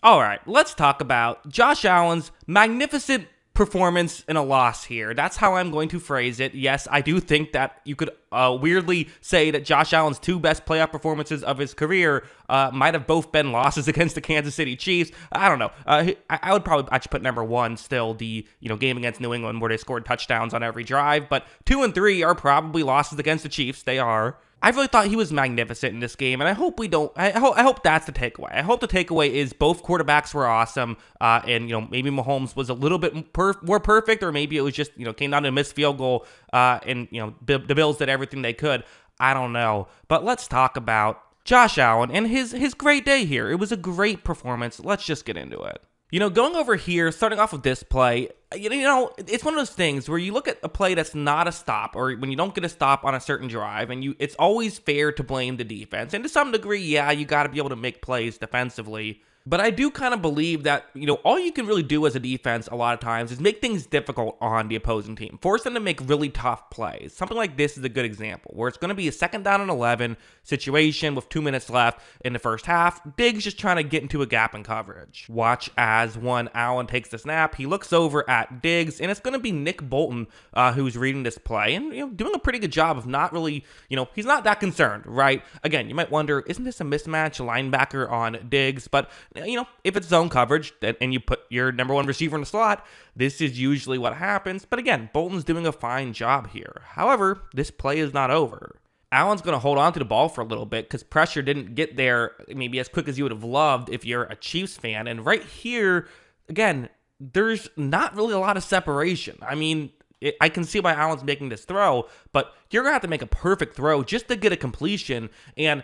All right, let's talk about Josh Allen's magnificent performance in a loss here. That's how I'm going to phrase it. Yes, I do think that you could weirdly say that Josh Allen's two best playoff performances of his career might have both been losses against the Kansas City Chiefs. I don't know. I would probably actually put number one still the game against New England where they scored touchdowns on every drive, but 2 and 3 are probably losses against the Chiefs. They are. I really thought he was magnificent in this game, and I hope we don't. I hope that's the takeaway. I hope the takeaway is both quarterbacks were awesome, and maybe Mahomes was a little bit more perfect, or maybe it was just came down to a missed field goal, and the Bills did everything they could. I don't know, but let's talk about Josh Allen and his great day here. It was a great performance. Let's just get into it. Going over here, starting off with this play, it's one of those things where you look at a play that's not a stop, or when you don't get a stop on a certain drive, and it's always fair to blame the defense. And to some degree, yeah, you got to be able to make plays defensively. But I do kind of believe that, all you can really do as a defense a lot of times is make things difficult on the opposing team. Force them to make really tough plays. Something like this is a good example, where it's going to be a 2nd down and 11 situation with 2 minutes left in the first half. Diggs just trying to get into a gap in coverage. Watch as Allen takes the snap. He looks over at Diggs, and it's going to be Nick Bolton who's reading this play and doing a pretty good job of not really, he's not that concerned, right? Again, you might wonder, isn't this a mismatch linebacker on Diggs? But if it's zone coverage and you put your number one receiver in the slot, this is usually what happens. But again, Bolton's doing a fine job here. However, this play is not over. Allen's going to hold on to the ball for a little bit because pressure didn't get there maybe as quick as you would have loved if you're a Chiefs fan. And right here, again, there's not really a lot of separation. I mean, I can see why Allen's making this throw, but you're going to have to make a perfect throw just to get a completion. And,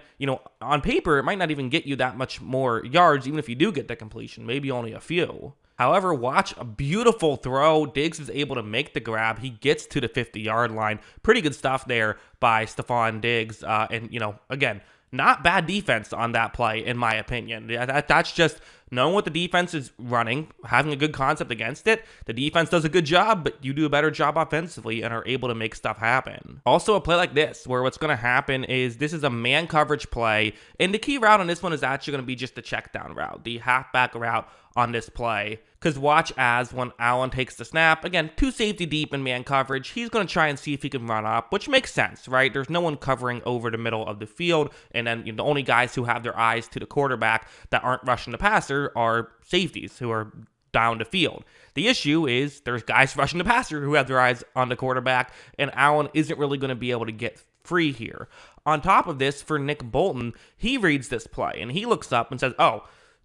on paper, it might not even get you that much more yards, even if you do get the completion, maybe only a few. However, watch a beautiful throw. Diggs is able to make the grab. He gets to the 50-yard line. Pretty good stuff there by Stephon Diggs. And, again, not bad defense on that play, in my opinion. That's just knowing what the defense is running, having a good concept against it. The defense does a good job, but you do a better job offensively and are able to make stuff happen. Also, a play like this, where what's going to happen is this is a man coverage play, and the key route on this one is actually going to be just the check down route, the halfback route on this play. Because watch as when Allen takes the snap, again, 2 safety deep in man coverage, he's going to try and see if he can run up, which makes sense, right? There's no one covering over the middle of the field, and then the only guys who have their eyes to the quarterback that aren't rushing the passer are safeties who are down the field. The issue is there's guys rushing the passer who have their eyes on the quarterback, and Allen isn't really going to be able to get free here. On top of this, for Nick Bolton, he reads this play, and he looks up and says,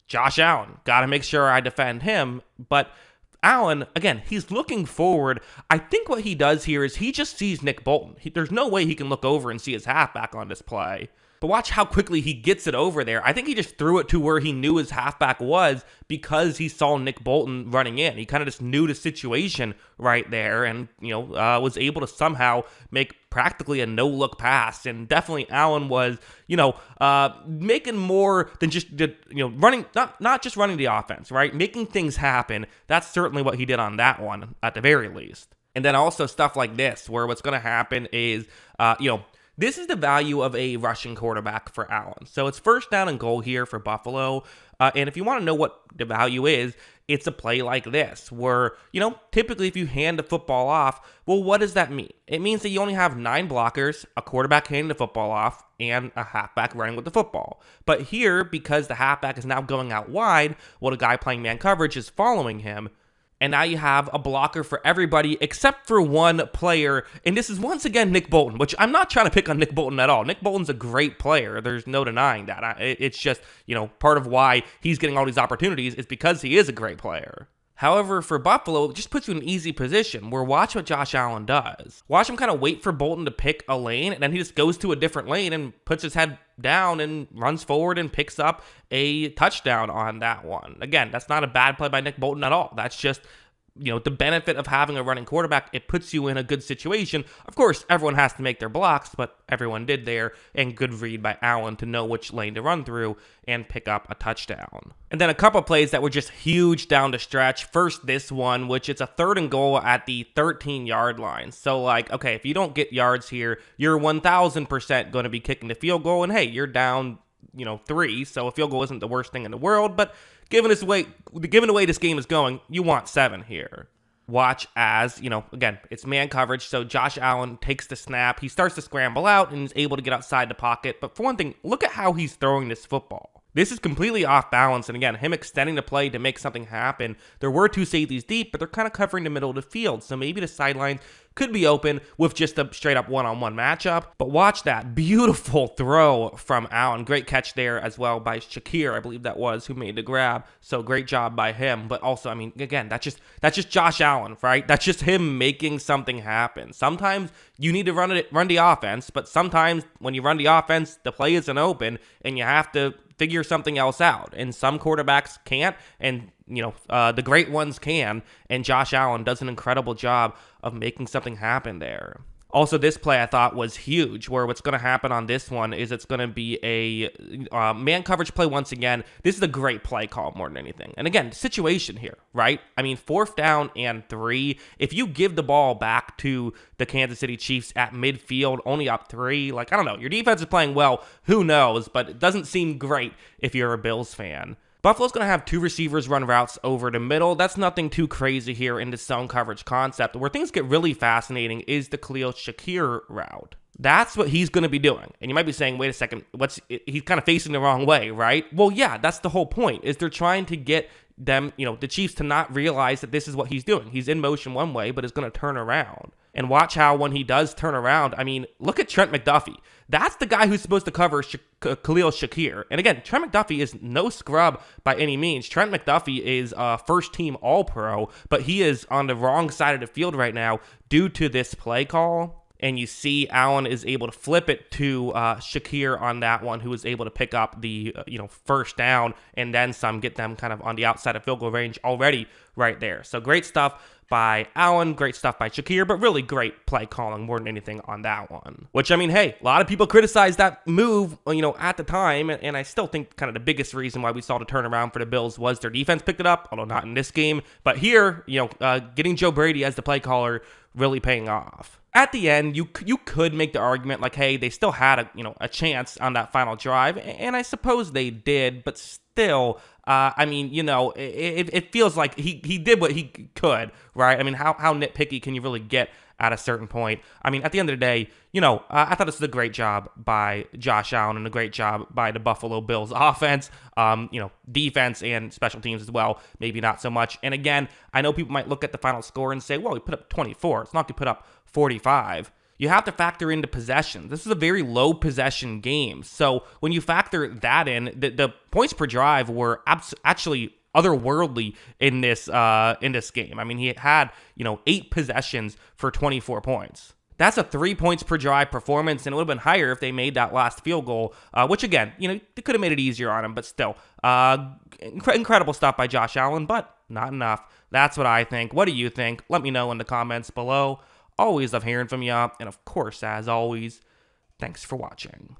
Josh Allen, got to make sure I defend him. But Allen, again, he's looking forward. I think what he does here is he just sees Nick Bolton. There's no way he can look over and see his halfback on this play. But watch how quickly he gets it over there. I think he just threw it to where he knew his halfback was because he saw Nick Bolton running in. He kind of just knew the situation right there and, was able to somehow make practically a no-look pass. And definitely Allen was, making more than just, running, not just running the offense, right? Making things happen. That's certainly what he did on that one at the very least. And then also stuff like this, where what's going to happen is, this is the value of a rushing quarterback for Allen. So it's 1st down and goal here for Buffalo. And if you want to know what the value is, it's a play like this where, typically if you hand the football off, well, what does that mean? It means that you only have 9 blockers, a quarterback handing the football off, and a halfback running with the football. But here, because the halfback is now going out wide, while the guy playing man coverage is following him, and now you have a blocker for everybody except for one player. And this is once again Nick Bolton, which I'm not trying to pick on Nick Bolton at all. Nick Bolton's a great player. There's no denying that. It's just, part of why he's getting all these opportunities is because he is a great player. However, for Buffalo, it just puts you in an easy position where watch what Josh Allen does. Watch him kind of wait for Bolton to pick a lane, and then he just goes to a different lane and puts his head down and runs forward and picks up a touchdown on that one. Again, that's not a bad play by Nick Bolton at all. That's just the benefit of having a running quarterback. It puts you in a good situation. Of course, everyone has to make their blocks, but everyone did there, and good read by Allen to know which lane to run through and pick up a touchdown. And then a couple plays that were just huge down the stretch. First, this one, which it's a 3rd and goal at the 13-yard line. So, okay, if you don't get yards here, you're 1,000% going to be kicking the field goal, and hey, you're down, 3, so a field goal isn't the worst thing in the world, but given the way this game is going, you want 7 here. Watch as, again, it's man coverage, so Josh Allen takes the snap. He starts to scramble out and is able to get outside the pocket. But for one thing, look at how he's throwing this football. This is completely off balance, and again, him extending the play to make something happen. There were 2 safeties deep, but they're kind of covering the middle of the field, so maybe the sidelines could be open with just a straight-up one-on-one matchup. But watch that beautiful throw from Allen. Great catch there as well by Shakir, I believe that was, who made the grab. So great job by him. But also, I mean, again, that's just Josh Allen, right? That's just him making something happen. Sometimes you need to run the offense, but sometimes when you run the offense, the play isn't open, and you have to figure something else out. And some quarterbacks can't, and the great ones can, and Josh Allen does an incredible job of making something happen there. Also, this play I thought was huge, where what's going to happen on this one is it's going to be a man coverage play once again. This is a great play call more than anything. And again, situation here, right? I mean, 4th down and 3. If you give the ball back to the Kansas City Chiefs at midfield, only up 3, I don't know. Your defense is playing well. Who knows? But it doesn't seem great if you're a Bills fan. Buffalo's going to have 2 receivers run routes over the middle. That's nothing too crazy here in the zone coverage concept. Where things get really fascinating is the Khalil Shakir route. That's what he's going to be doing. And you might be saying, wait a second, he's kind of facing the wrong way, right? Well, yeah, that's the whole point, is they're trying to get them, the Chiefs to not realize that this is what he's doing. He's in motion one way, but is going to turn around. And watch how when he does turn around, I mean, look at Trent McDuffie. That's the guy who's supposed to cover Khalil Shakir. And again, Trent McDuffie is no scrub by any means. Trent McDuffie is a first-team All-Pro, but he is on the wrong side of the field right now due to this play call. And you see Allen is able to flip it to Shakir on that one, who was able to pick up the first down and then some, get them kind of on the outside of field goal range already right there. So great stuff by Allen, great stuff by Shakir, but really great play calling more than anything on that one. Which, I mean, hey, a lot of people criticized that move, at the time, and I still think kind of the biggest reason why we saw the turnaround for the Bills was their defense picked it up, although not in this game. But here, getting Joe Brady as the play caller really paying off. At the end, you could make the argument hey, they still had a chance on that final drive, and I suppose they did, but still, I mean, it feels like he did what he could, right? I mean, how nitpicky can you really get at a certain point? I mean, at the end of the day, I thought this was a great job by Josh Allen and a great job by the Buffalo Bills offense, defense and special teams as well, maybe not so much. And again, I know people might look at the final score and say, well, we put up 24. It's not going to put up 45. You have to factor into possession. This is a very low possession game. So when you factor that in, the points per drive were actually otherworldly in this game. I mean, he had 8 possessions for 24 points. That's a 3 points per drive performance, and it would have been higher if they made that last field goal, which again, they could have made it easier on him, but still, incredible stuff by Josh Allen, but not enough. That's what I think. What do you think? Let me know in the comments below. Always love hearing from you, and of course, as always, thanks for watching.